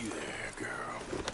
there, girl.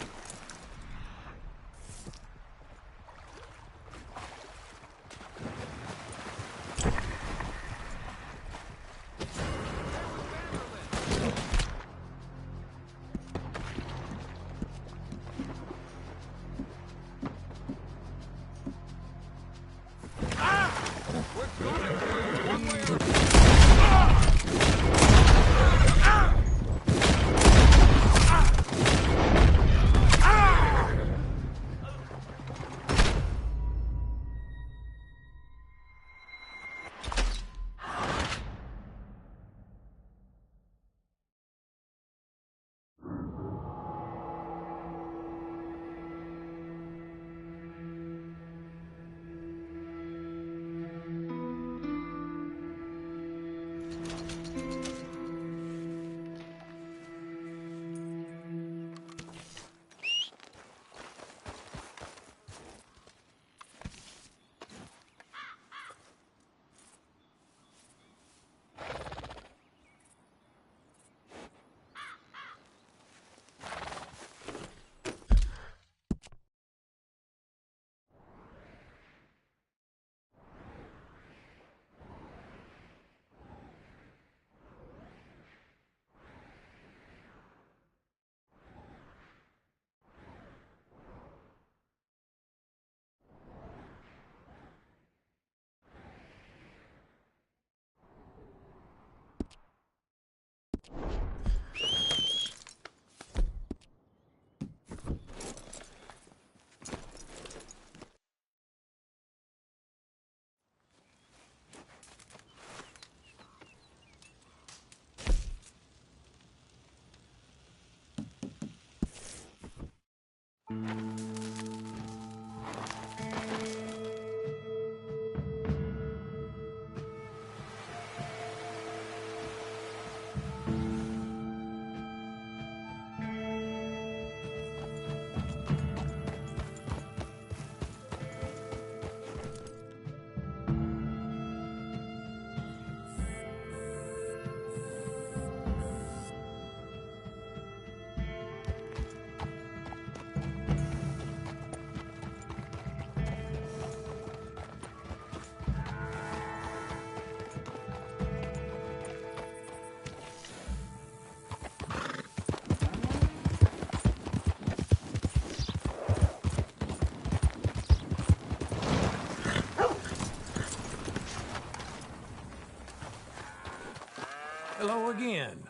Hello again.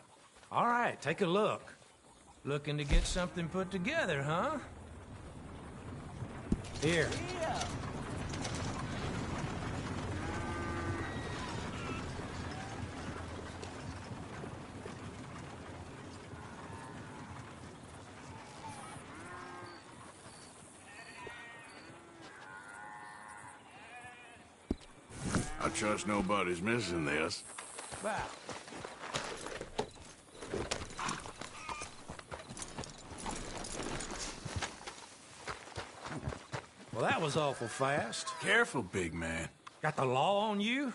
All right, take a look. Looking to get something put together, huh? Here. Yeah. I trust nobody's missing this. Wow. Well, that was awful fast. Careful, big man. Got the law on you?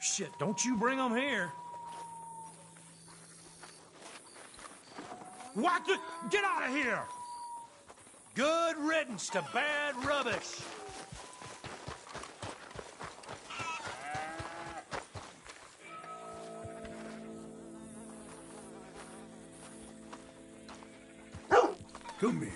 Shit, don't you bring them here. What the? Get out of here! Good riddance to bad rubbish. Come here.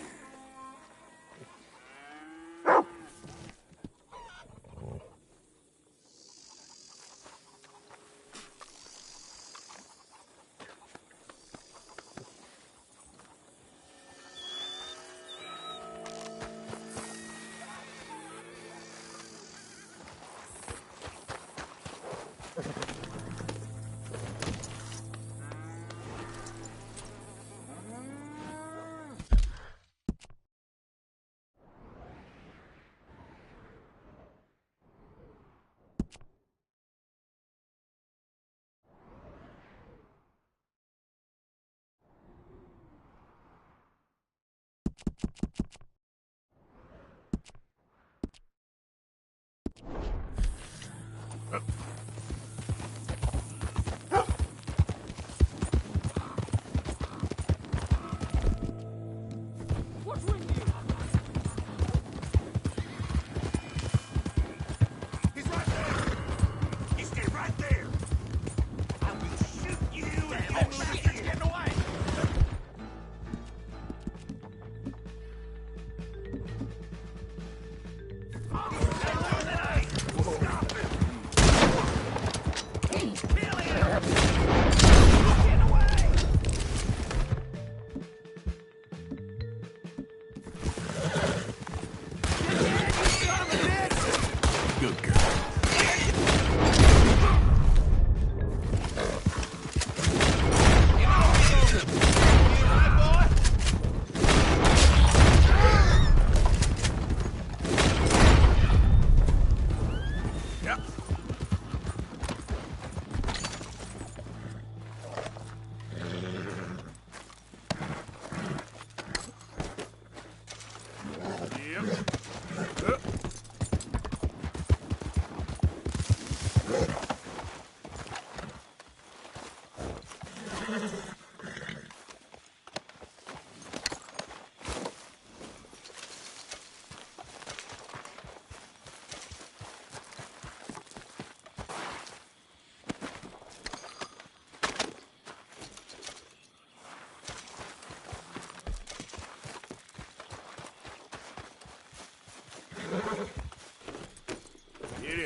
Get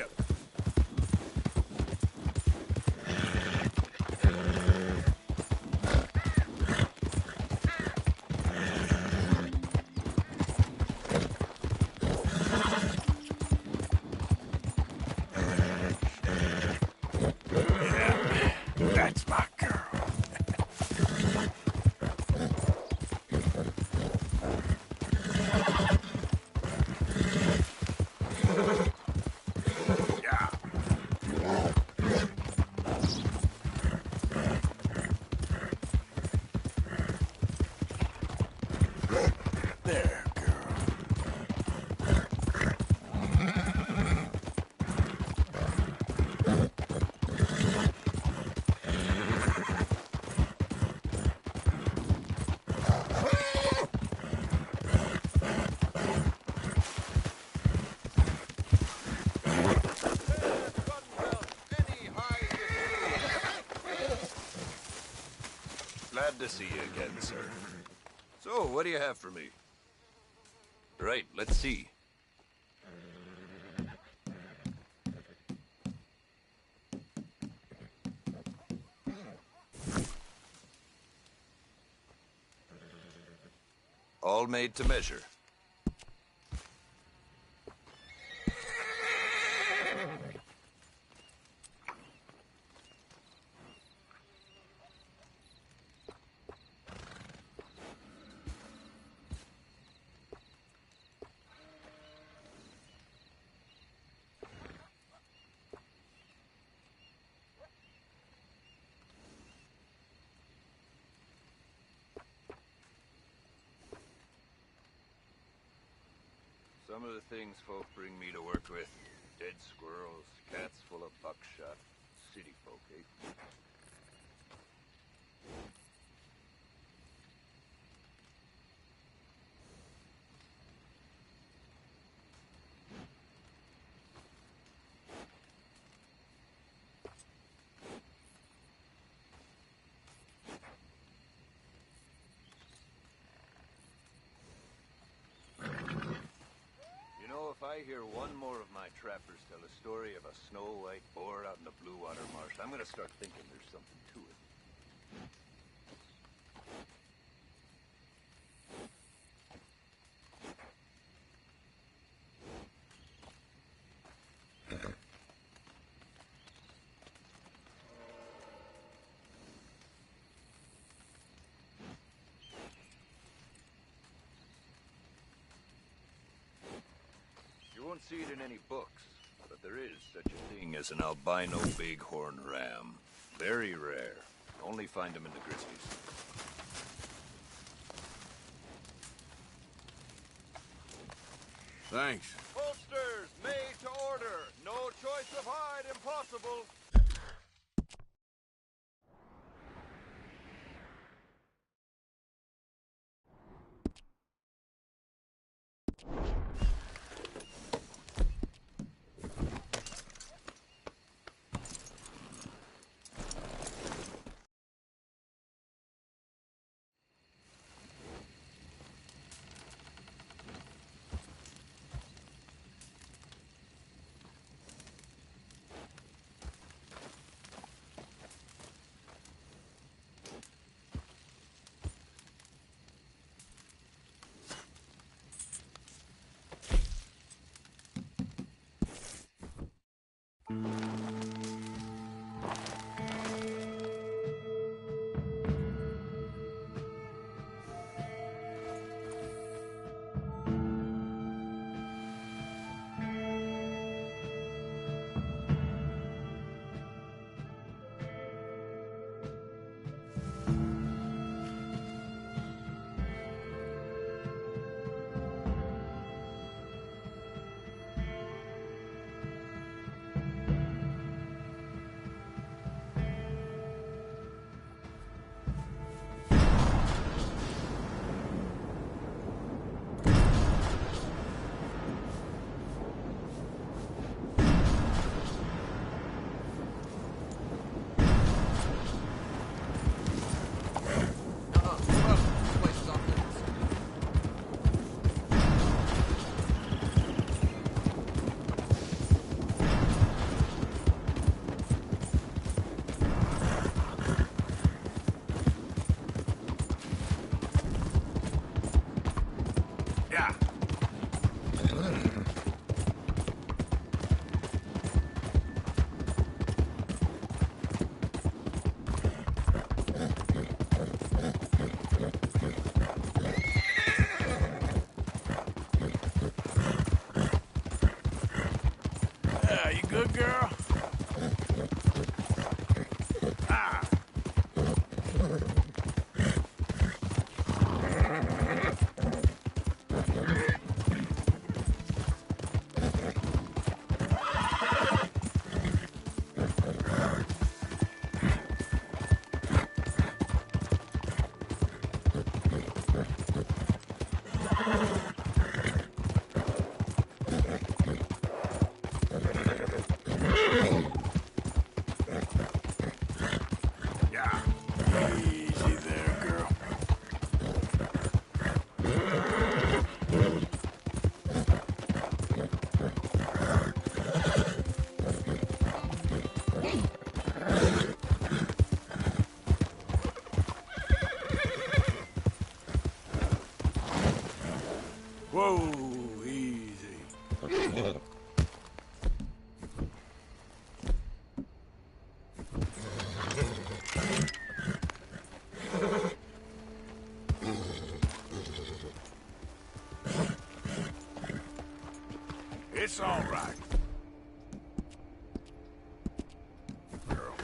up. That's my girl. Yeah. There, girl. Glad to see you again, sir. So, what do you have for me? Right, let's see. All made to measure. Some of the things folk bring me to work with. Dead squirrels, cats full of buckshot. City folk, eh? If I hear one more of my trappers tell a story of a snow-white boar out in the Blue Water Marsh, I'm gonna start thinking there's something to it. You won't see it in any books, but there is such a thing as an albino bighorn ram. Very rare. Only find them in the Grizzlies. Thanks. Holsters made to order. No choice of hide impossible. Yeah. Yeah, you good, girl? Ah. Yeah. Easy there, girl. Whoa, easy. It's all right. Girl.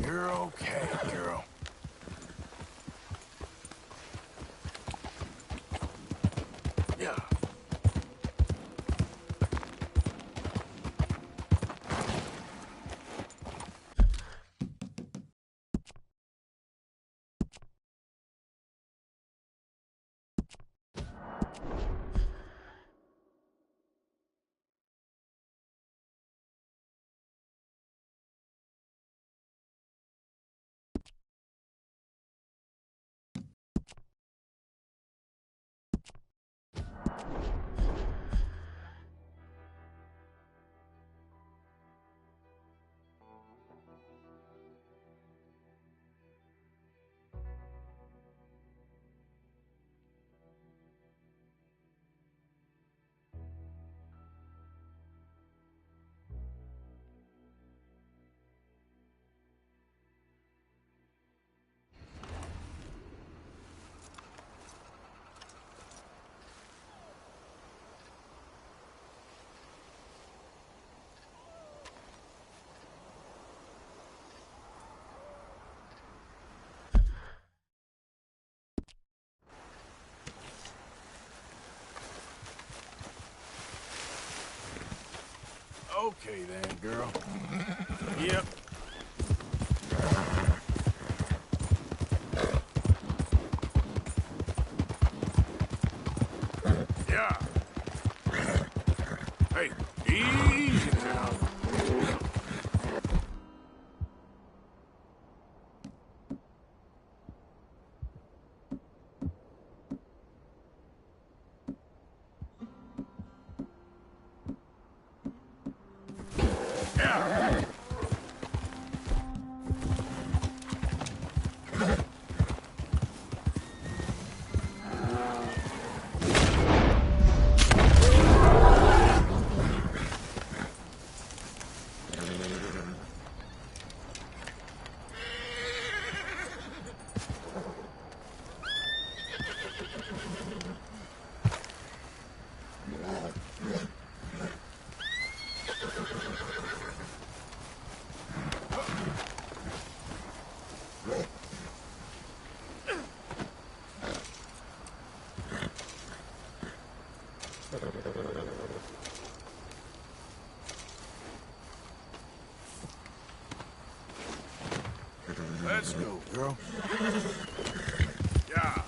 You're okay, girl. Yeah. Okay then, girl. Yep. Yeah. Hey, easy now. Yeah. Let's go, girl. Yeah.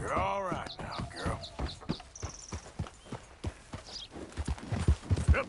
You're all right now, girl. Yep.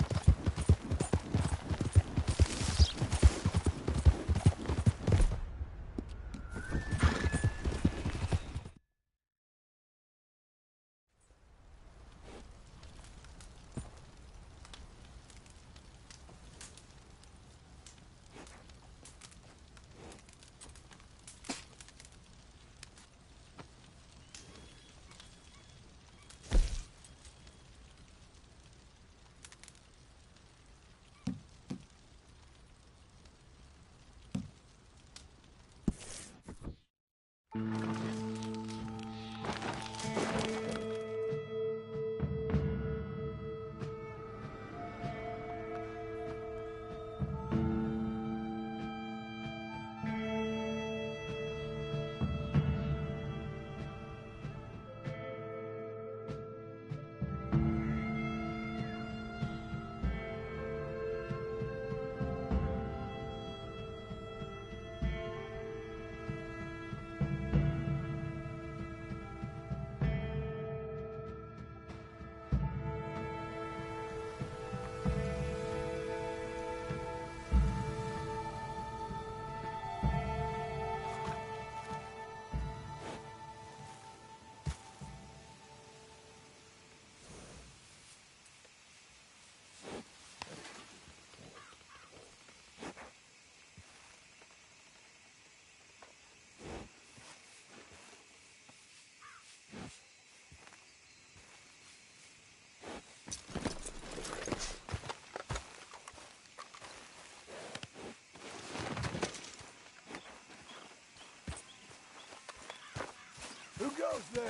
Who goes there?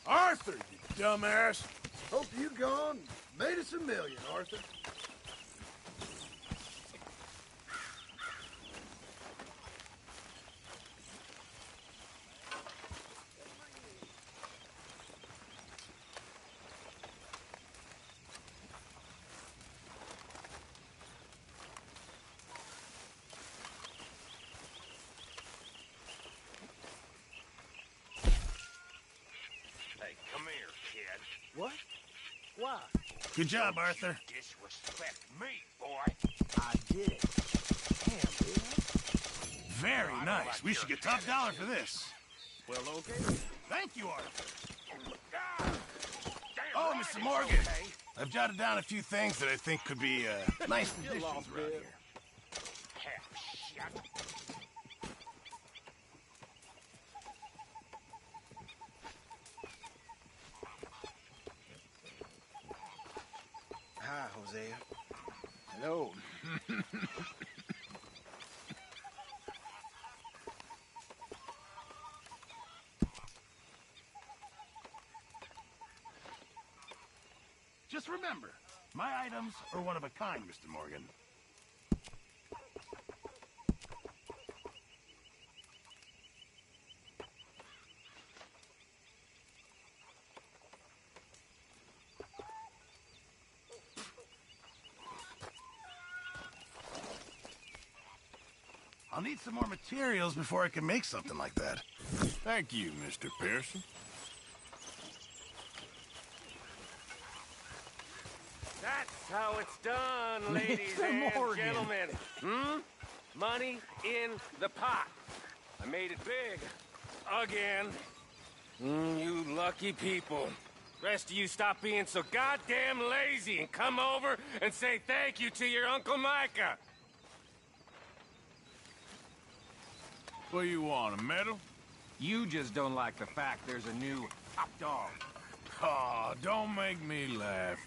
Arthur, you dumbass! Hope you gone made us $1 million, Arthur. Hey, come here, kid. What? Why? Good job, Arthur. Disrespect me, boy. I did. Damn, man. Very nice. We should get top dollar for this. Well, okay. Thank you, Arthur. Damn Oh, right Mr. it's Morgan. okay. I've jotted down a few things that I think could be, nice additions lost, around man. here. Hell, shit. Hi, Hosea. Hello. Just remember, my items are one of a kind, Mr. Morgan. I'll need some more materials before I can make something like that. Thank you, Mr. Pearson. That's how it's done, ladies Mr. and Morgan. gentlemen. Hmm? Money in the pot. I made it big. Again. You lucky people. Rest of you stop being so goddamn lazy and come over and say thank you to your Uncle Micah. What do you want, a medal? You just don't like the fact there's a new top dog. Aw, don't make me laugh.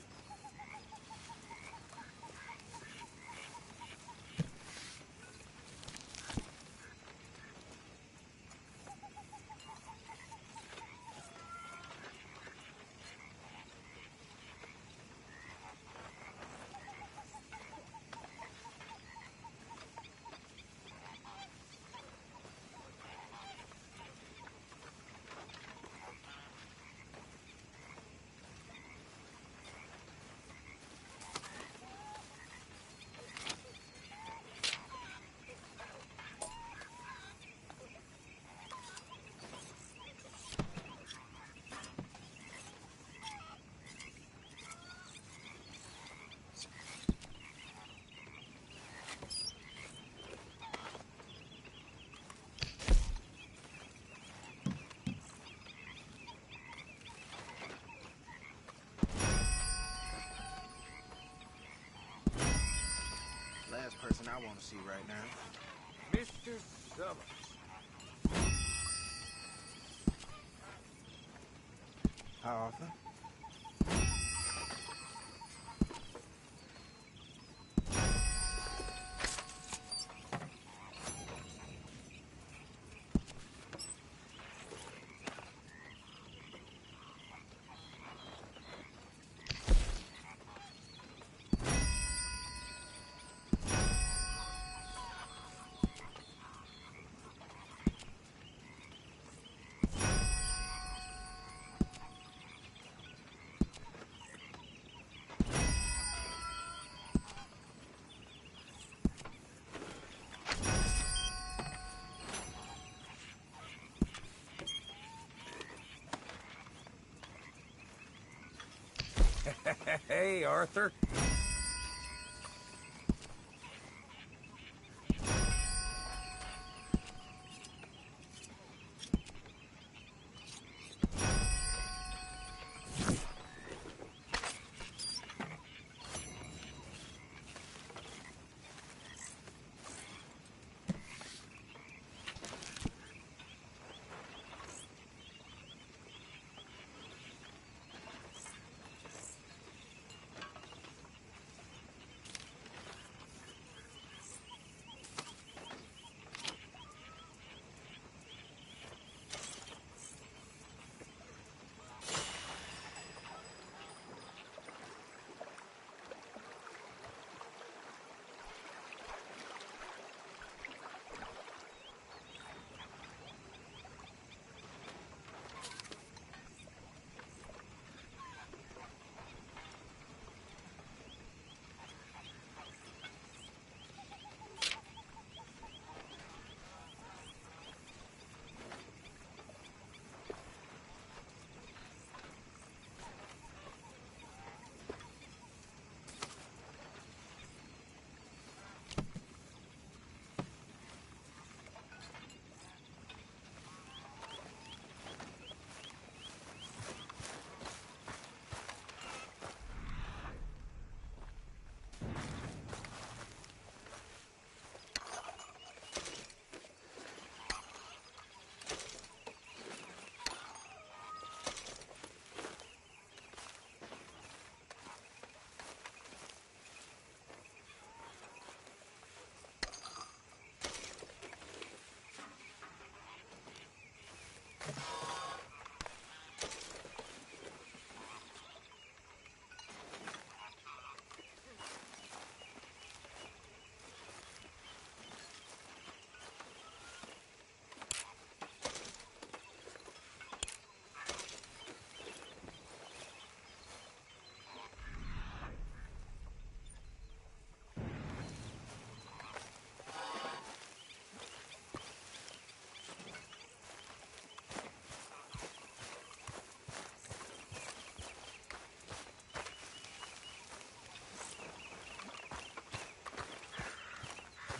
Last person I want to see right now. Mr. Summers. Hi, Arthur. Hey, Arthur.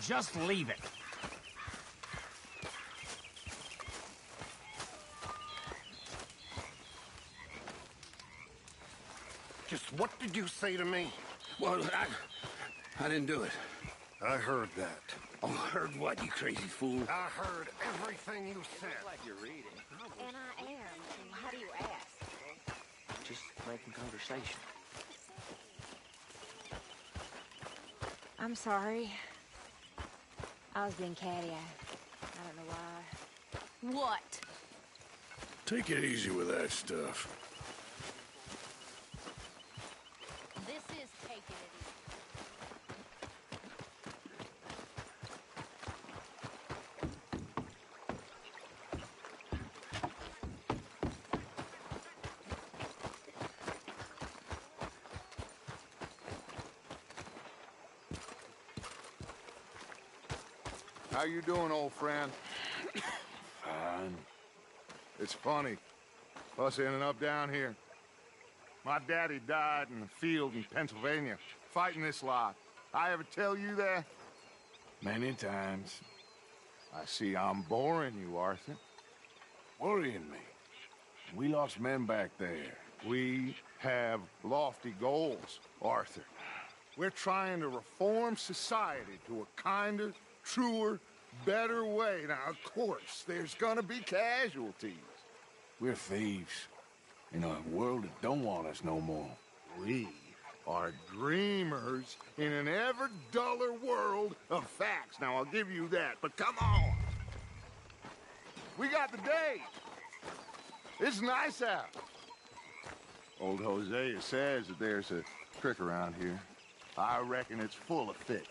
just leave it. Just what did you say to me? Well, I didn't do it. I heard that. Oh, heard what, you crazy fool? I heard everything you said. Like you're reading. And I am. Why do you ask? Just making conversation. I'm sorry. I was being catty. I don't know why. What? Take it easy with that stuff. This is taking it easy. How you doing, old friend? Fine. It's funny, us ending up down here. My daddy died in the field in Pennsylvania, fighting this lot. I ever tell you that? Many times. I see I'm boring you, Arthur. Worrying me. We lost men back there. We have lofty goals, Arthur. We're trying to reform society to a kinder, truer, better way. Now, of course, there's gonna be casualties. We're thieves. In a world that don't want us no more. We are dreamers in an ever duller world of facts. Now, I'll give you that, but come on. We got the day. It's nice out. Old Hosea says that there's a trick around here. I reckon it's full of fish.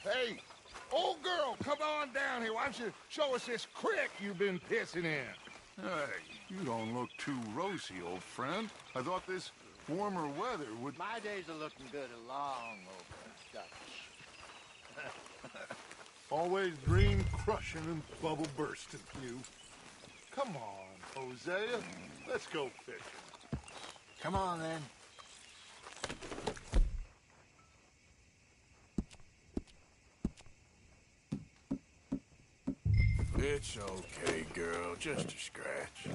Hey, old girl, come on down here. Why don't you show us this creek you've been pissing in? Hey, you don't look too rosy, old friend. I thought this warmer weather would... My days are looking good along over Dutch. Always dream crushing and bubble bursting, you. Come on, Hosea. Let's go fishing. Come on, then. It's okay, girl. Just a scratch.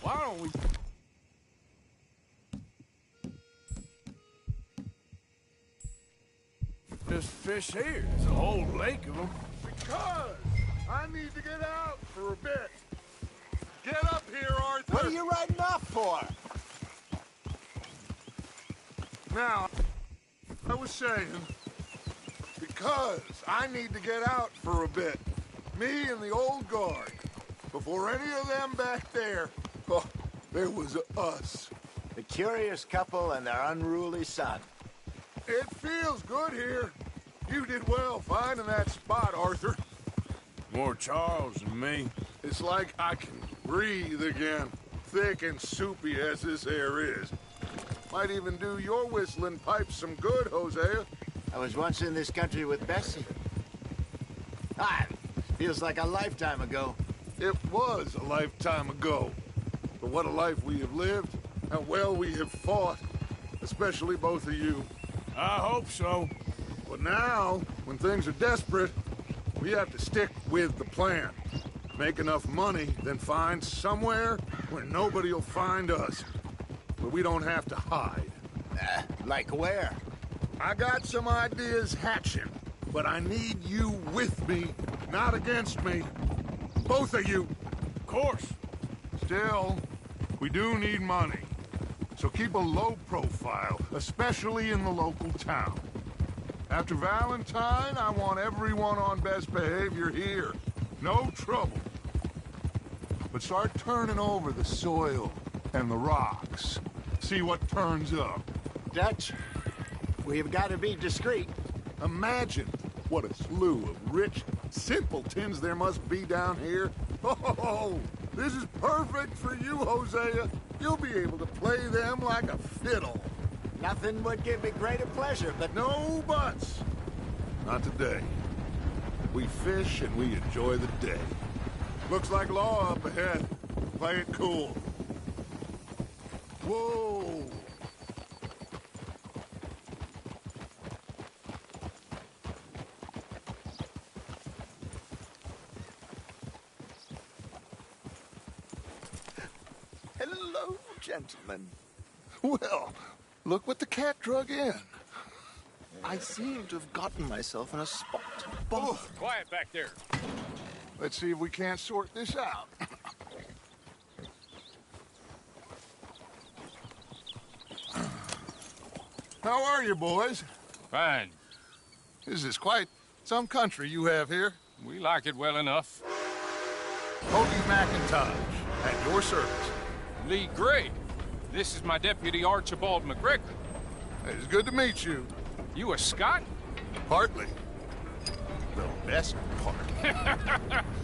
Why don't we... Just fish here. There's a whole lake of them. Because I need to get out for a bit. Get up here, Arthur. What are you riding off for? Now, I was saying, because I need to get out for a bit. Me and the old guard. Before any of them back there, oh, there was us. The curious couple and their unruly son. It feels good here. You did well finding that spot, Arthur. More Charles than me. It's like I can breathe again, thick and soupy as this air is. Might even do your whistling pipes some good, Hosea. I was once in this country with Bessie. Feels like a lifetime ago. It was a lifetime ago. But what a life we have lived, how well we have fought, especially both of you. I hope so. But now, when things are desperate, we have to stick with the plan. Make enough money, then find somewhere where nobody will find us. Where we don't have to hide. Like where? I got some ideas hatching, but I need you with me, not against me. Both of you. Of course. Still, we do need money. So keep a low profile, especially in the local town. After Valentine, I want everyone on best behavior here. No trouble. But start turning over the soil and the rocks. See what turns up. Dutch, we've got to be discreet. Imagine what a slew of rich simpletons there must be down here. Oh, this is perfect for you, Hosea. You'll be able to play them like a fiddle. Nothing would give me greater pleasure, but... No buts. Not today. We fish and we enjoy the day. Looks like law up ahead. Play it cool. Whoa! Hello, gentlemen. Well, look what the cat drug in. I seem to have gotten myself in a spot. Oh, quiet back there. Let's see if we can't sort this out. How are you, boys? Fine. This is quite some country you have here. We like it well enough. Hoagie McIntosh, at your service. Lee Gray. This is my deputy, Archibald McGregor. It's good to meet you. You a Scot? Partly. The best part.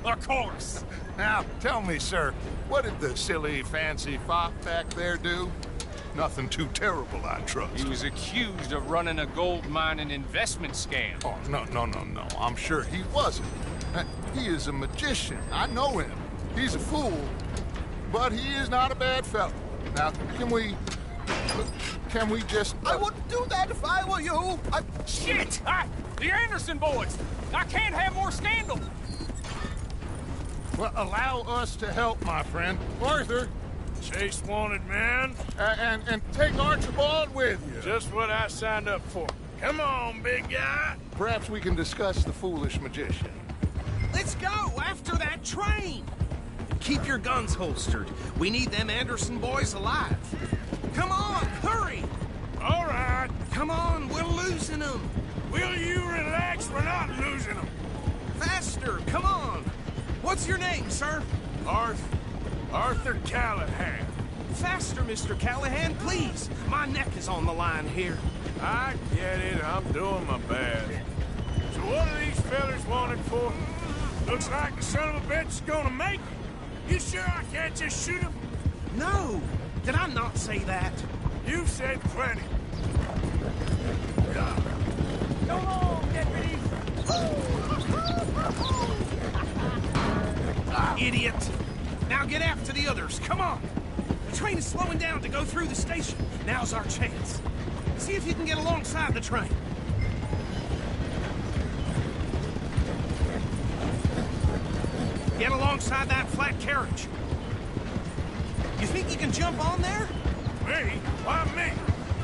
Of course. Now, tell me, sir, what did the silly, fancy fop back there do? Nothing too terrible, I trust. He was accused of running a gold mining investment scam. Oh, no. I'm sure he wasn't. He is a magician. I know him. He's a fool. But he is not a bad fellow. Now, can we just... I wouldn't do that if I were you. Shit! The Anderson boys! I can't have more scandal! Well, allow us to help, my friend. Arthur! Chase wanted man. And take Archibald with you. Just what I signed up for. Come on, big guy. Perhaps we can discuss the foolish magician. Let's go after that train! Keep your guns holstered. We need them Anderson boys alive. Come on, hurry! All right. Come on, we're losing them. Will you relax? We're not losing them. Faster, come on. What's your name, sir? Arthur Callahan. Faster, Mr. Callahan, please. My neck is on the line here. I get it. I'm doing my best. So what are these fellas wanted for? Looks like the son of a bitch is gonna make it. You sure I can't just shoot him? No. Did I not say that? You've said plenty. Go on, deputy. Idiot. Now get after the others. Come on. The train is slowing down to go through the station. Now's our chance. See if you can get alongside the train. Get alongside that flat carriage. You think you can jump on there? Me? Why me?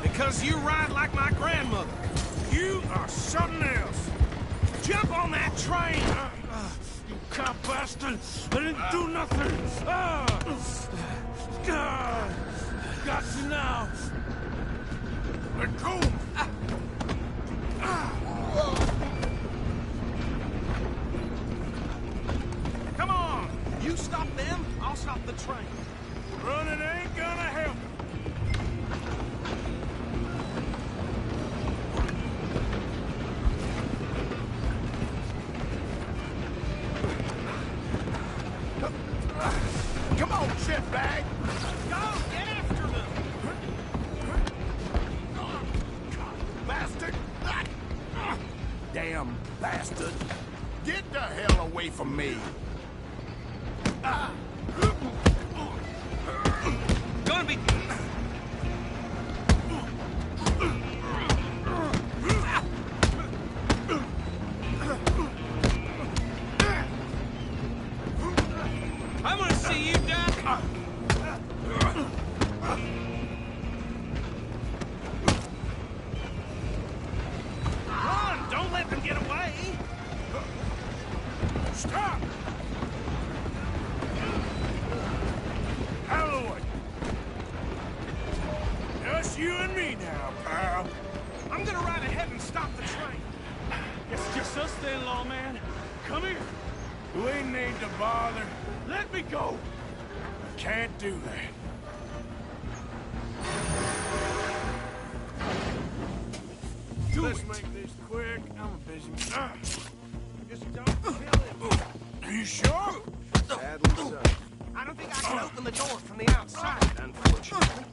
Because you ride like my grandmother. You are something else. Jump on that train! You cop bastard! I didn't do nothing! Got you now! Let go! Come on! You stop them, I'll stop the train. Running ain't gonna help. Come on, shitbag! Go, get after them! Bastard! Damn bastard! Get the hell away from me! Gonna be... I'm gonna see you die! We need to bother. Let me go! I can't do that. Let's make this quick. I'm a busy man. Just don't kill him. Are you sure? Sadly so. I don't think I can open the door from the outside, unfortunately.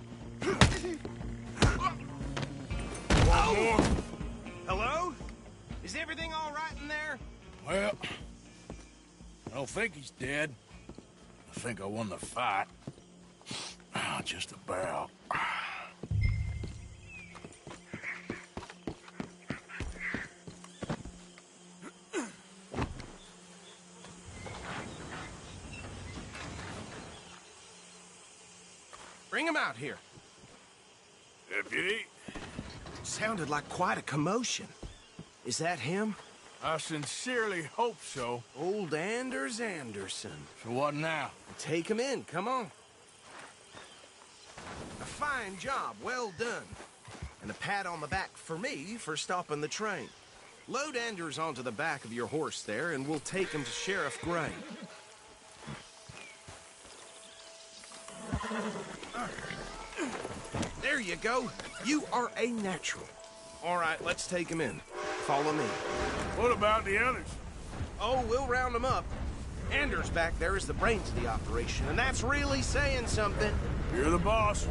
One more. Hello? Is everything all right in there? Well, I don't think he's dead. I think I won the fight. Just about. Bring him out here. Deputy? Sounded like quite a commotion. Is that him? I sincerely hope so. Old Anders Anderson. So what now? Take him in, come on. A fine job, well done. And a pat on the back for me for stopping the train. Load Anders onto the back of your horse there, and we'll take him to Sheriff Gray. There you go. You are a natural. All right, let's take him in. Follow me. What about the others? Oh, we'll round them up. Anders back there is the brains of the operation, and that's really saying something. You're the boss.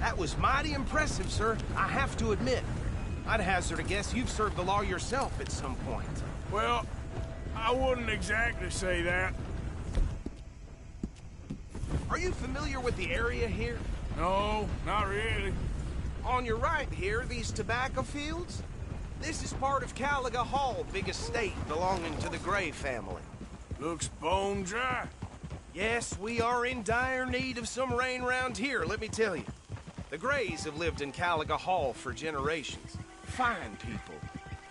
That was mighty impressive, sir. I have to admit. I'd hazard a guess you've served the law yourself at some point. Well, I wouldn't exactly say that. Are you familiar with the area here? No, not really. On your right here, these tobacco fields? This is part of Caliga Hall, big estate belonging to the Gray family. Looks bone dry. Yes, we are in dire need of some rain round here, let me tell you. The Grays have lived in Caliga Hall for generations. Fine people.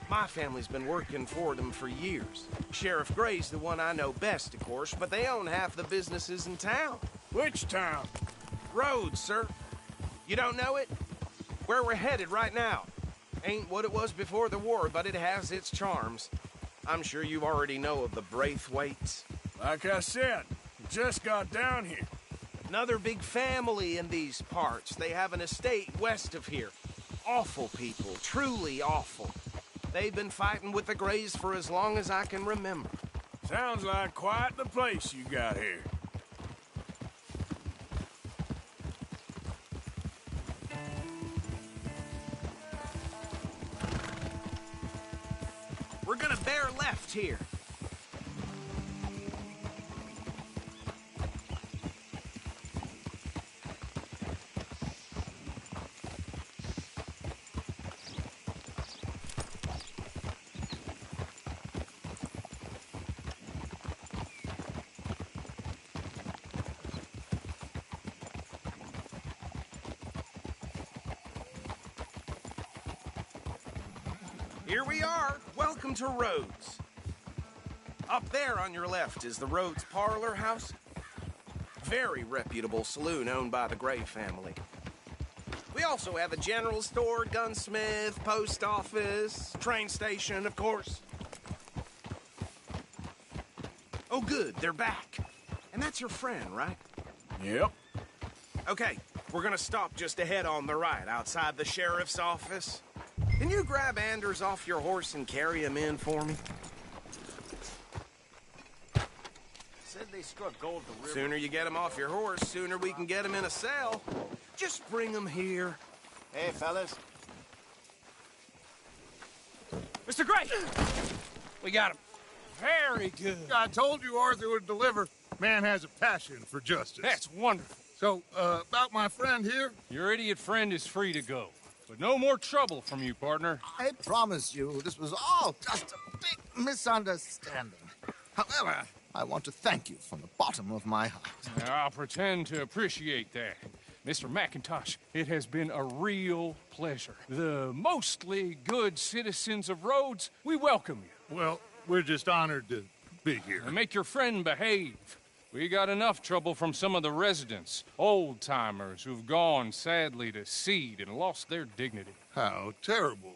My family's been working for them for years. Sheriff Gray's the one I know best, of course, but they own half the businesses in town. Which town? Rhodes, sir. You don't know it? Where we're headed right now. Ain't what it was before the war, but it has its charms. I'm sure you already know of the Braithwaites. Like I said, just got down here. Another big family in these parts. They have an estate west of here. Awful people, truly awful. They've been fighting with the Grays for as long as I can remember. Sounds like quite the place you got here. We're gonna bear left here. Here we are. Welcome to Rhodes. Up there on your left is the Rhodes Parlor House. Very reputable saloon owned by the Gray family. We also have a general store, gunsmith, post office, train station, of course. Oh, good. They're back. And that's your friend, right? Yep. Okay, we're gonna stop just ahead on the right, outside the sheriff's office. Can you grab Anders off your horse and carry him in for me? Said they struck gold the river. Sooner you get him off your horse, sooner we can get him in a cell. Just bring him here. Hey, fellas. Mr. Gray! We got him. Very good. I told you Arthur would deliver. Man has a passion for justice. That's wonderful. So, about my friend here? Your idiot friend is free to go. But no more trouble from you, partner. I promise you, this was all just a big misunderstanding. However, I want to thank you from the bottom of my heart. I'll pretend to appreciate that. Mr. McIntosh, it has been a real pleasure. The mostly good citizens of Rhodes, we welcome you. Well, we're just honored to be here. And make your friend behave. We got enough trouble from some of the residents, old-timers who've gone, sadly, to seed and lost their dignity. How terrible.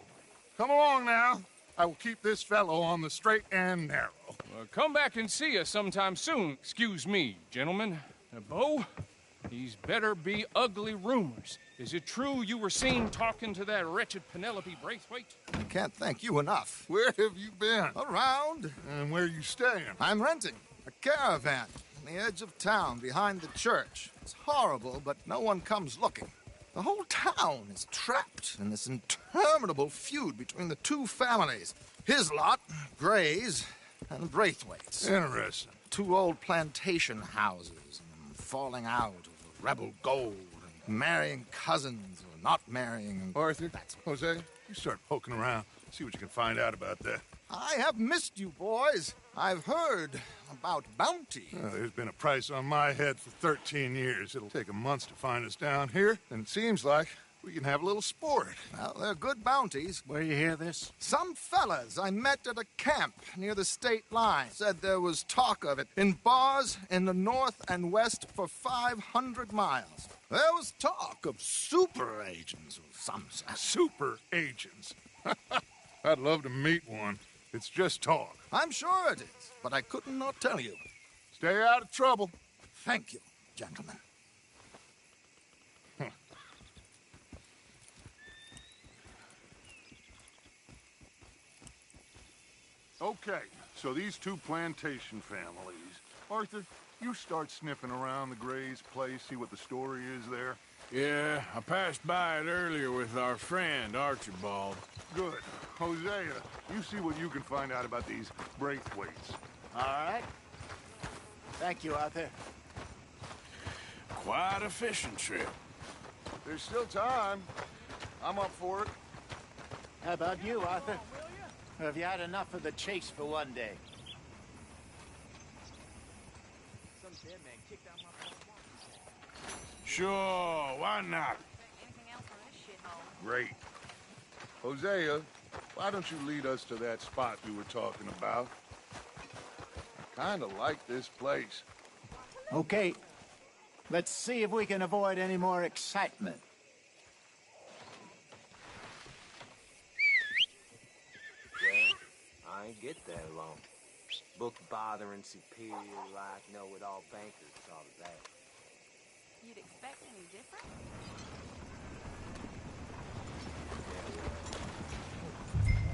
Come along now. I will keep this fellow on the straight and narrow. Come back and see us sometime soon. Excuse me, gentlemen. Bo, these better be ugly rumors. Is it true you were seen talking to that wretched Penelope Braithwaite? I can't thank you enough. Where have you been? Around. And where you staying? I'm renting a caravan on the edge of town behind the church. It's horrible, but no one comes looking. The whole town is trapped in this interminable feud between the two families. His lot, Gray's, and Braithwaite's. Interesting. Two old plantation houses, and falling out over rebel gold, and marrying cousins or not marrying. Arthur, Jose, you start poking around. See what you can find out about that. I have missed you, boys. I've heard about bounty. There's been a price on my head for 13 years. It'll take 'em months to find us down here, and it seems like we can have a little sport. Well, they're good bounties. Where you hear this? Some fellas I met at a camp near the state line said there was talk of it in bars in the north and west for 500 miles. There was talk of super agents of some sort. Super agents? I'd love to meet one. It's just talk. I'm sure it is, but I couldn't not tell you. Stay out of trouble. Thank you, gentlemen. Okay, so these two plantation families. Arthur, you start sniffing around the Gray's place, see what the story is there. Yeah, I passed by it earlier with our friend, Archibald. Good. Hosea, you see what you can find out about these Braithwaites. All right. Thank you, Arthur. Quite a fishing trip. There's still time. I'm up for it. How about you, Arthur? Or have you had enough of the chase for one day? Sure, why not? Great. Hosea, why don't you lead us to that spot we were talking about? I kind of like this place. Okay. Let's see if we can avoid any more excitement. Well, I ain't get that long. Book-bothering, superior-like, know-it-all bankers thought of that. You'd expect any different?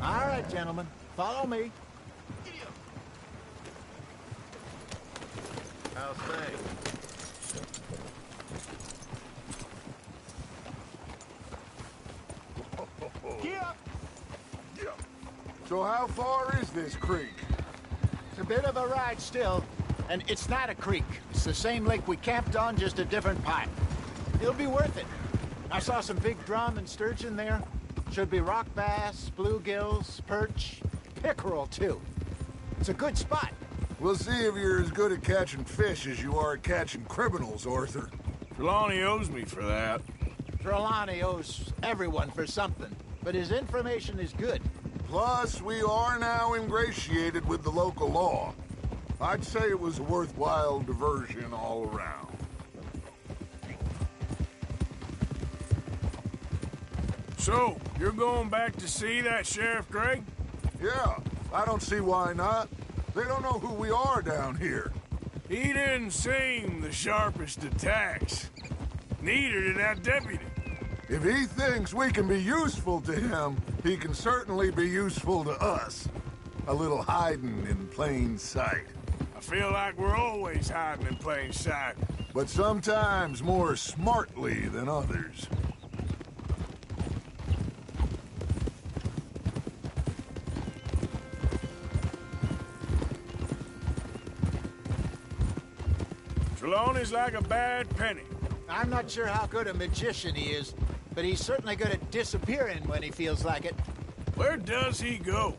All right, gentlemen. Follow me. How's things? So how far is this creek? It's a bit of a ride still, and it's not a creek. It's the same lake we camped on, just a different pipe. It'll be worth it. I saw some big drum and sturgeon there. Should be rock bass, bluegills, perch, pickerel too. It's a good spot. We'll see if you're as good at catching fish as you are at catching criminals, Arthur. Trelawney owes me for that. Trelawney owes everyone for something, but his information is good. Plus, we are now ingratiated with the local law. I'd say it was a worthwhile diversion all around. So, you're going back to see that Sheriff Gray? Yeah, I don't see why not. They don't know who we are down here. He didn't seem the sharpest attacks. Neither did that deputy. If he thinks we can be useful to him, he can certainly be useful to us. A little hiding in plain sight. I feel like we're always hiding in plain sight. But sometimes more smartly than others. Trelawney's like a bad penny. I'm not sure how good a magician he is, but he's certainly good at disappearing when he feels like it. Where does he go?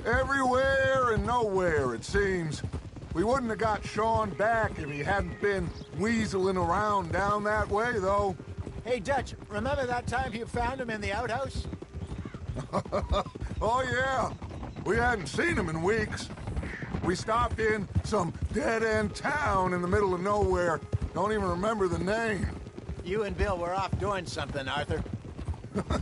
Everywhere and nowhere, it seems. We wouldn't have got Sean back if he hadn't been weaseling around down that way, though. Hey, Dutch, remember that time you found him in the outhouse? Oh, yeah. We hadn't seen him in weeks. We stopped in some dead-end town in the middle of nowhere. Don't even remember the name. You and Bill were off doing something, Arthur.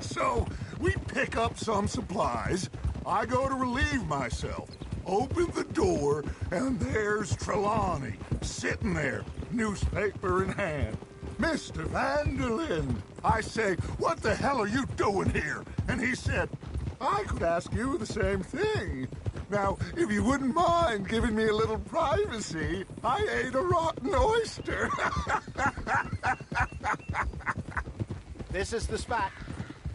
So, we pick up some supplies. I go to relieve myself. Open the door, and there's Trelawney, sitting there, newspaper in hand. Mr. Van der Linde. I say, what the hell are you doing here? And he said, I could ask you the same thing. Now, if you wouldn't mind giving me a little privacy, I ate a rotten oyster. This is the spot.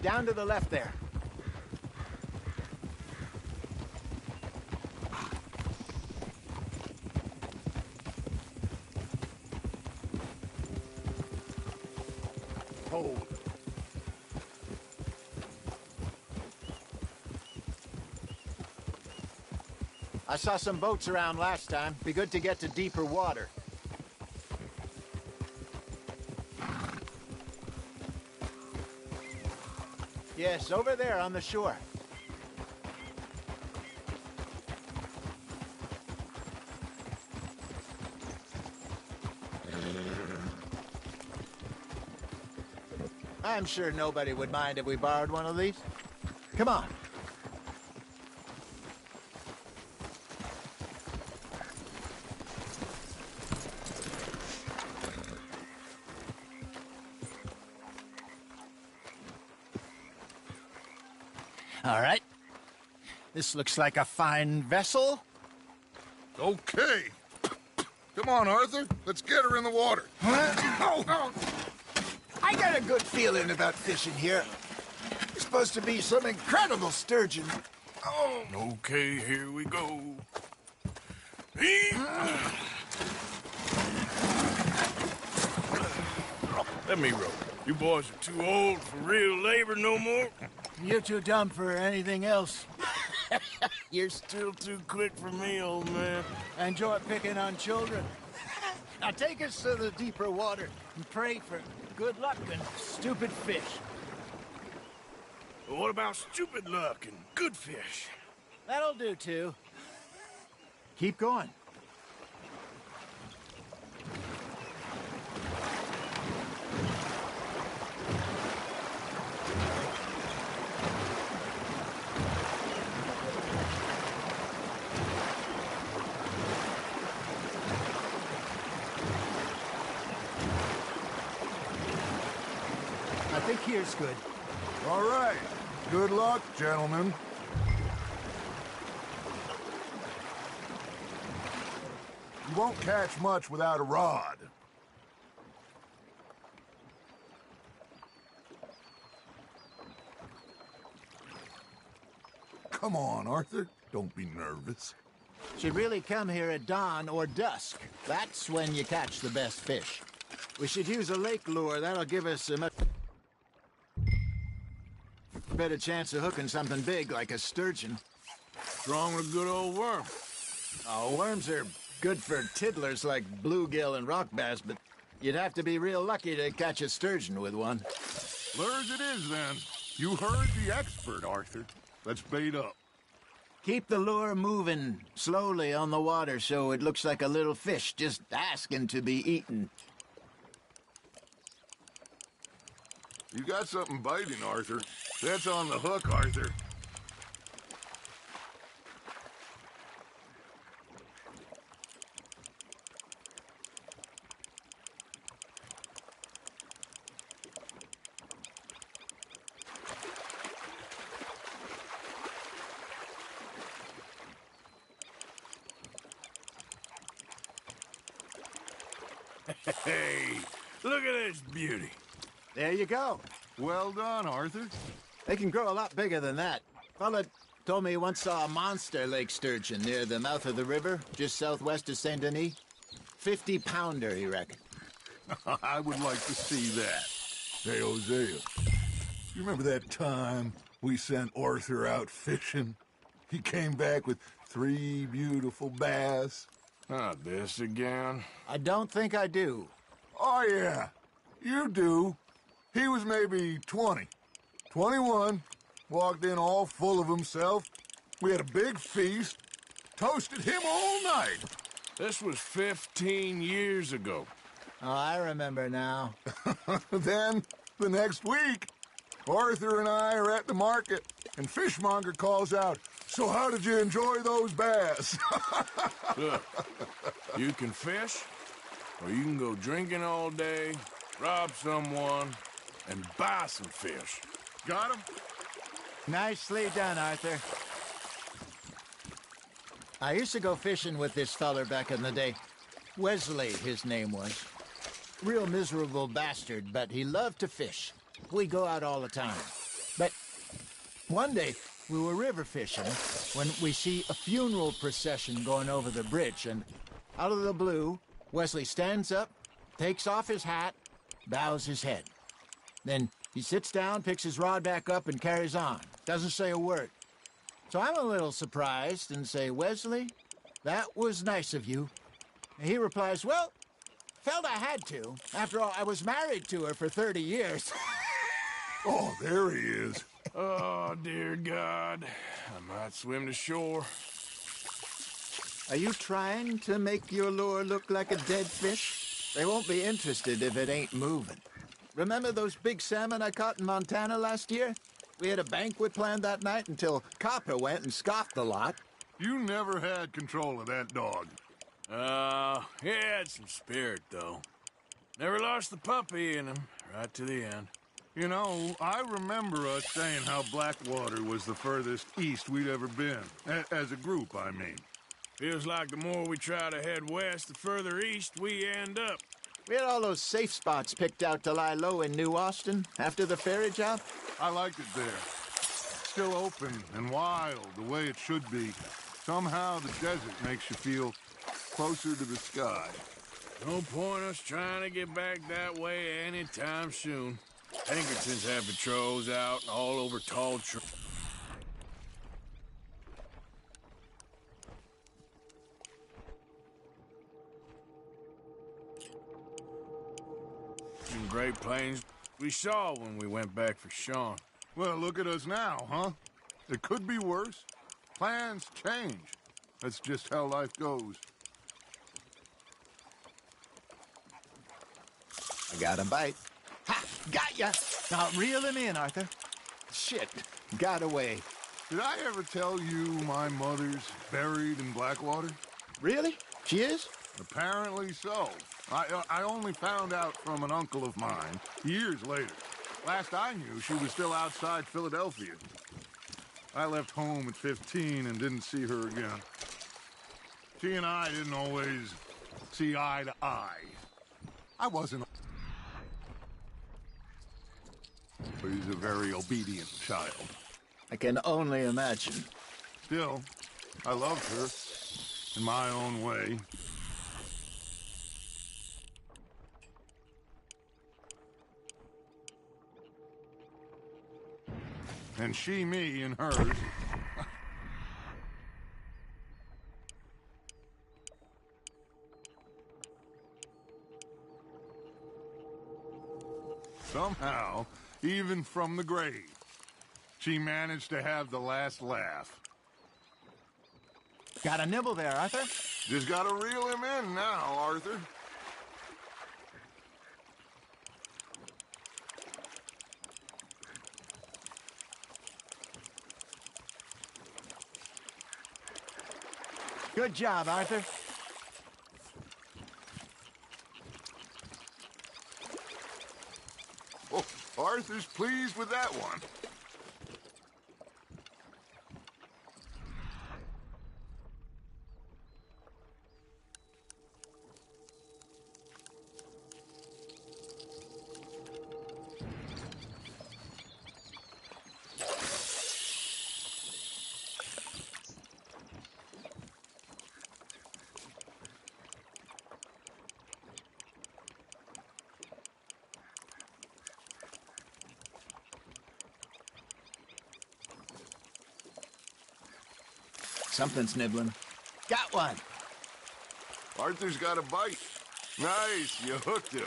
Down to the left there. Hold. I saw some boats around last time. Be good to get to deeper water. Yes, over there on the shore. I'm sure nobody would mind if we borrowed one of these. Come on. All right. This looks like a fine vessel. Okay. Come on, Arthur. Let's get her in the water. Oh. I got a good feeling about fishing here. It's supposed to be some incredible sturgeon. Oh. Okay, here we go. Let me row. You boys are too old for real labor no more. You're too dumb for anything else. You're still too quick for me, old man. Enjoy picking on children. Now take us to the deeper water and pray for good luck and stupid fish. Well, what about stupid luck and good fish? That'll do, too. Keep going. I think here's good. All right. Good luck, gentlemen. You won't catch much without a rod. Come on, Arthur. Don't be nervous. Should really come here at dawn or dusk. That's when you catch the best fish. We should use a lake lure. That'll give us a much better chance of hooking something big like a sturgeon. Strong with a good old worm. Oh, worms are good for tiddlers like bluegill and rock bass, but you'd have to be real lucky to catch a sturgeon with one. Lures it is, then. You heard the expert, Arthur. Let's bait up. Keep the lure moving slowly on the water so it looks like a little fish just asking to be eaten. You got something biting, Arthur. That's on the hook, Arthur. Hey, look at this beauty. There you go. Well done, Arthur. They can grow a lot bigger than that. Fella told me he once saw a monster lake sturgeon near the mouth of the river, just southwest of Saint Denis. 50-pounder, he reckoned. I would like to see that. Hey, Hosea, you remember that time we sent Arthur out fishing? He came back with 3 beautiful bass. Not this again. I don't think I do. Oh, yeah. You do. He was maybe 20. 21. Walked in all full of himself. We had a big feast. Toasted him all night. This was 15 years ago. Oh, I remember now. Then, the next week, Arthur and I are at the market. and Fishmonger calls out, "So how did you enjoy those bass?" Look, you can fish, or you can go drinking all day, rob someone, and buy some fish. Got him? Nicely done, Arthur. I used to go fishing with this feller back in the day. Wesley, his name was. Real miserable bastard, but he loved to fish. We go out all the time. But one day, we were river fishing when we see a funeral procession going over the bridge, and out of the blue, Wesley stands up, takes off his hat, bows his head. Then he sits down, picks his rod back up, and carries on. Doesn't say a word. So I'm a little surprised and say, "Wesley, that was nice of you." And he replies, "Well, felt I had to. After all, I was married to her for 30 years. Oh, there he is. Oh, dear God. I might swim to shore. Are you trying to make your lure look like a dead fish? They won't be interested if it ain't moving. Remember those big salmon I caught in Montana last year? We had a banquet planned that night until Copper went and scoffed the lot. You never had control of that dog. He had some spirit, though. Never lost the puppy in him, right to the end. You know, I remember us saying how Blackwater was the furthest east we'd ever been. As a group, I mean. Feels like the more we try to head west, the further east we end up. We had all those safe spots picked out to lie low in New Austin after the ferry job. I liked it there. Still open and wild, the way it should be. Somehow the desert makes you feel closer to the sky. No point us trying to get back that way anytime soon. Pinkertons have patrols out all over tall trees. In Great Plains, we saw when we went back for Sean. Well, look at us now, huh? It could be worse. Plans change. That's just how life goes. I got a bite. Ha! Got ya! Now reel him in, Arthur. Shit, got away. Did I ever tell you my mother's buried in Blackwater? Really? She is? Apparently so. I only found out from an uncle of mine years later. Last I knew, she was still outside Philadelphia. I left home at 15 and didn't see her again. She and I didn't always see eye to eye. I wasn't always a very obedient child. I can only imagine. Still, I loved her in my own way. And she me in hers. Somehow, even from the grave, she managed to have the last laugh. Got a nibble there, Arthur? Just gotta reel him in now, Arthur. Good job, Arthur. Oh, Arthur's pleased with that one. Something's nibbling. Got one. Arthur's got a bite. Nice, you hooked him.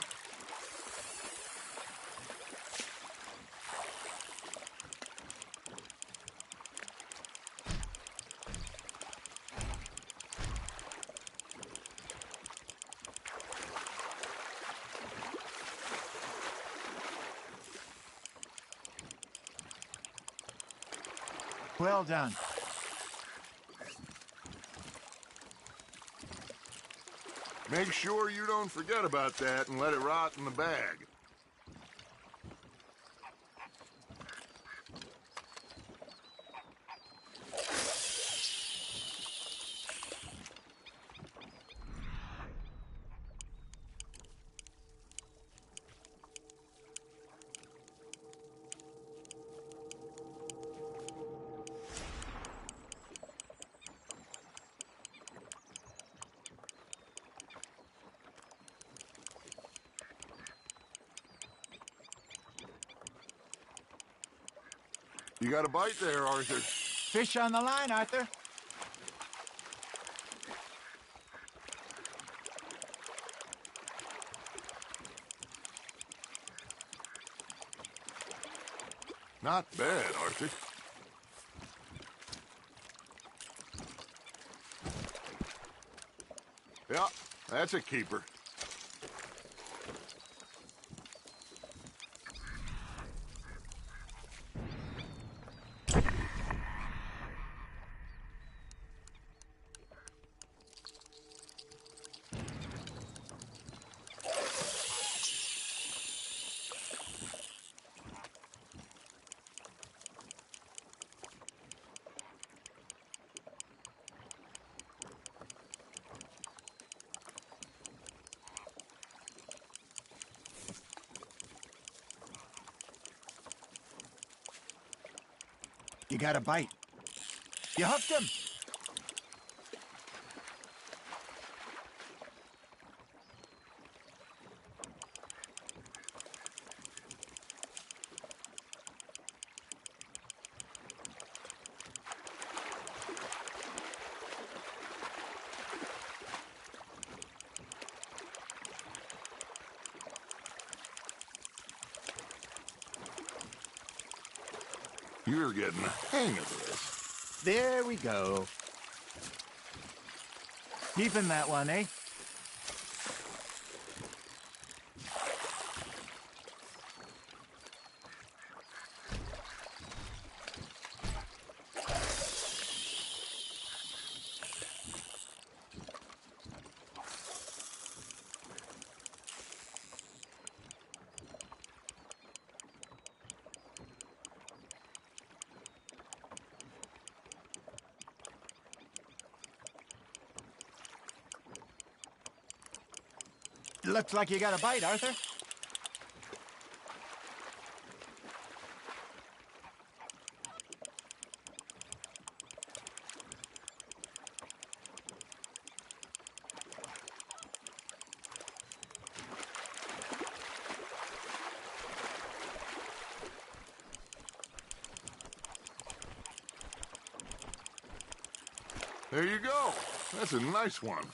Well done. Make sure you don't forget about that and let it rot in the bag. You got a bite there, Arthur. Fish on the line, Arthur. Not bad, Arthur. Yeah, that's a keeper. You got a bite. You hooked him. You're getting the hang of this. There we go. Deepen that one, eh? Looks like you got a bite, Arthur. There you go. That's a nice one.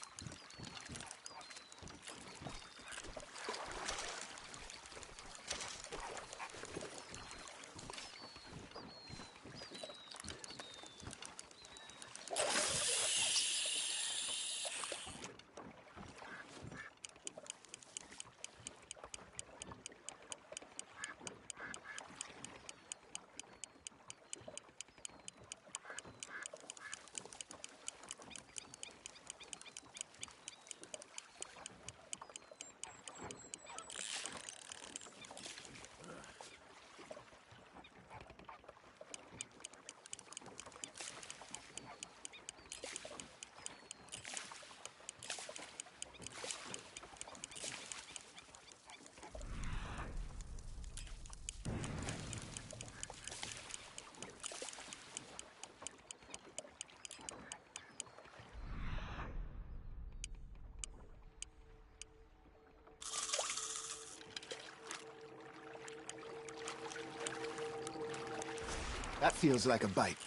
That feels like a bite.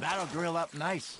That'll grill up nice.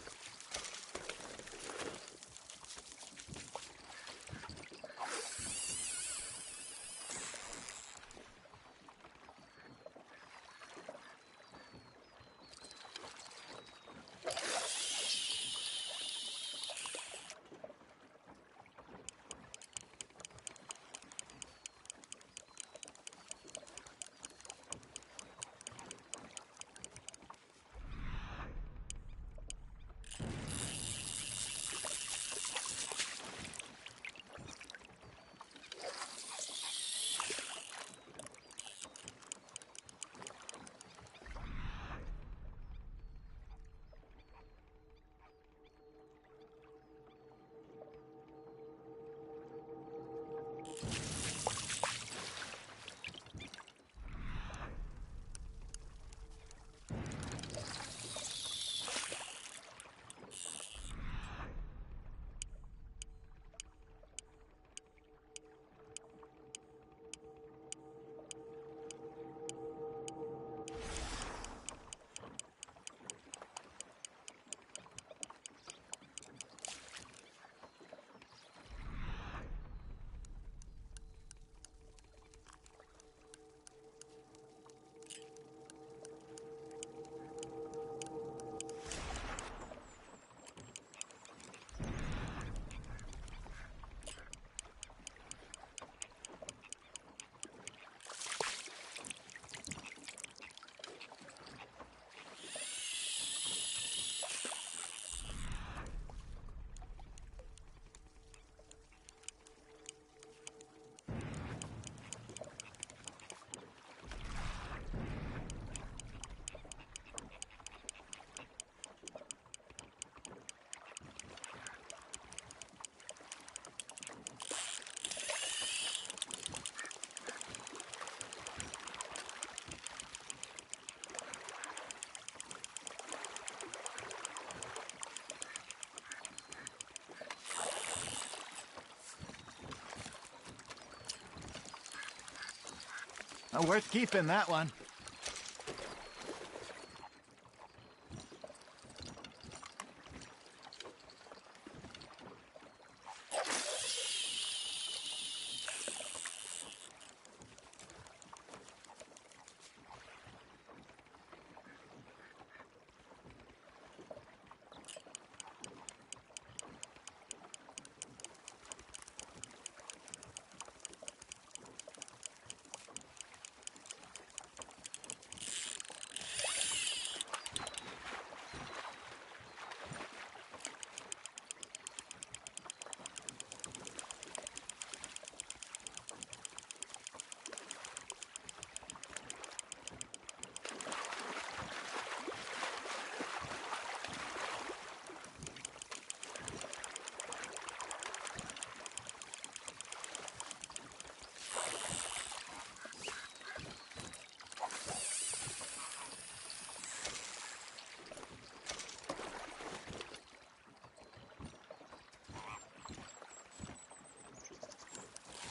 Worth keeping, that one.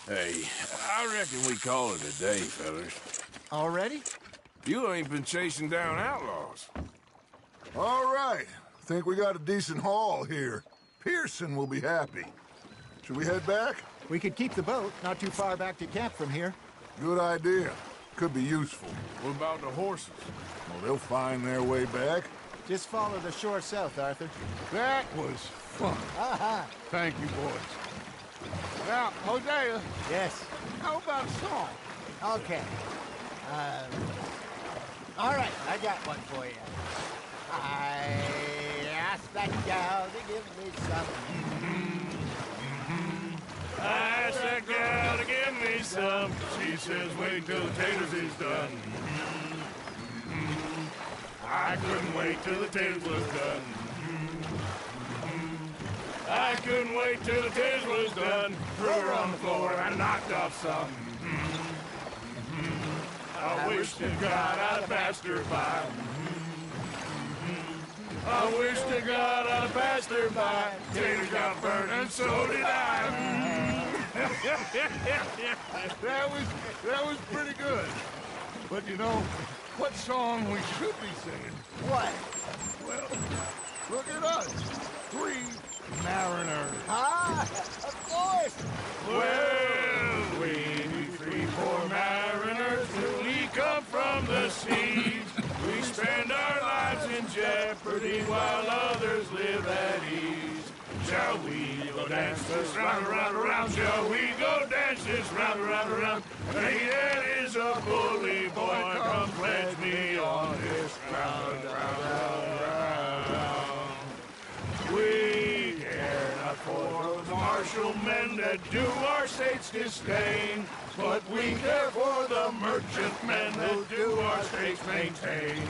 Hey, I reckon we call it a day, fellas. Already? You ain't been chasing down outlaws. All right. Think we got a decent haul here. Pearson will be happy. Should we head back? We could keep the boat, not too far back to camp from here. Good idea. Could be useful. What about the horses? Well, they'll find their way back. Just follow the shore south, Arthur. That was fun. Thank you, boys. Now, Hosea. Yes? How about a song? Okay. All right, I got one for you. I asked that gal to give me some. I asked that gal to give me some. She says, wait till the taters is done. I couldn't wait till the taters was done. I couldn't wait till the taters was done. Threw her on the floor and knocked off some. I wish to God I'd have passed her by. I wish to God I'd have passed her by. Taters got burned and so did I. That was pretty good. But you know, what song we should be singing? What? Well, look at us. 3 mariners. Ah, of course. Well, we 3 poor mariners newly come from the seas. We spend our lives in jeopardy while others live at ease. Shall we go dance this round, around, around? Shall we go dance this round, around, around? Hey, that is a bully boy. Come pledge me on this round, round, round, round. We care not for the martial men that do our state's disdain, but we care for the merchant men that do our state's maintain.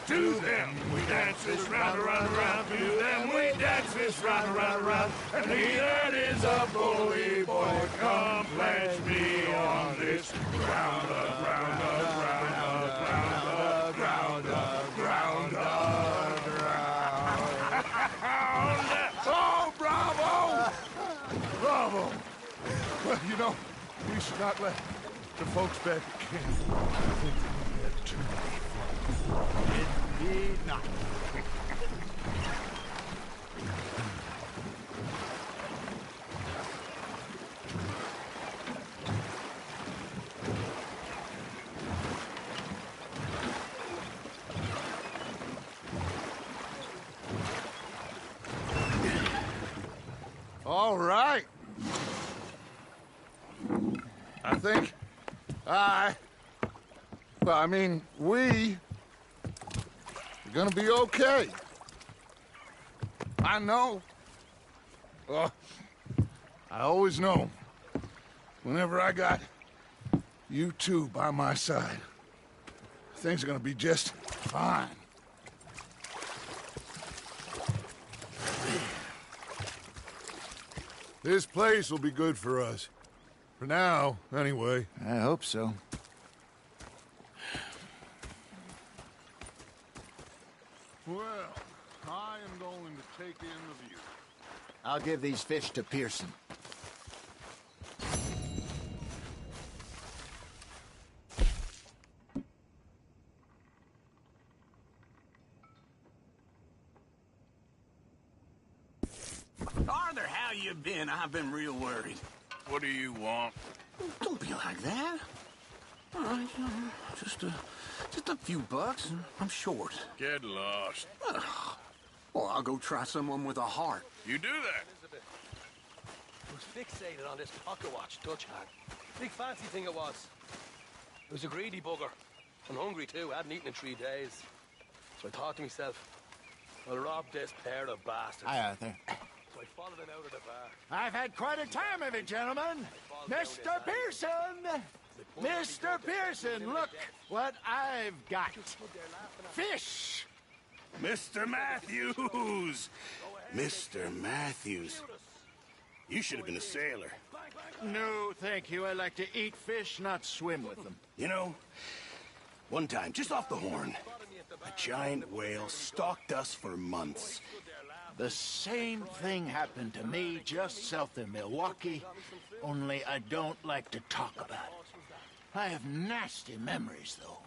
To them we dance this round, around, around. To them we dance this round, around, around. And he that is a bully boy, come pledge me on this ground, ground, ground, ground, ground, ground, ground. Oh, bravo! Bravo! Well, you know, we should not let the folks back at camp. I think we had too much fun. Indeed not. All right. I think we are gonna be okay. I know. I always know. Whenever I got you two by my side, things are gonna be just fine. This place will be good for us. For now, anyway. I hope so. Well, I am going to take in the view. I'll give these fish to Pearson. Arthur, how you been? I've been real worried. What do you want? Don't be like that. All right, just a few bucks, and I'm short. Get lost. Well, I'll go try someone with a heart. You do that. Elizabeth was fixated on this pocket watch Dutch had. Big fancy thing it was. It was a greedy bugger. And hungry too. Hadn't eaten in 3 days. So I thought to myself, I'll rob this pair of bastards. Hi, Arthur. So I followed him out of the bar. I've had quite a time of it, gentlemen. Mr. Pearson! Mr. Pearson, look what I've got. Fish! Mr. Matthews! Mr. Matthews. You should have been a sailor. No, thank you. I like to eat fish, not swim with them. You know, one time, just off the Horn, a giant whale stalked us for months. The same thing happened to me just south of Milwaukee, only I don't like to talk about it. I have nasty memories, though.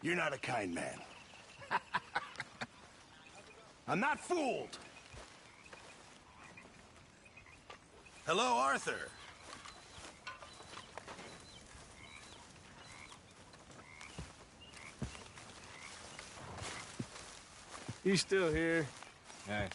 You're not a kind man. I'm not fooled. Hello, Arthur. He's still here. Hey.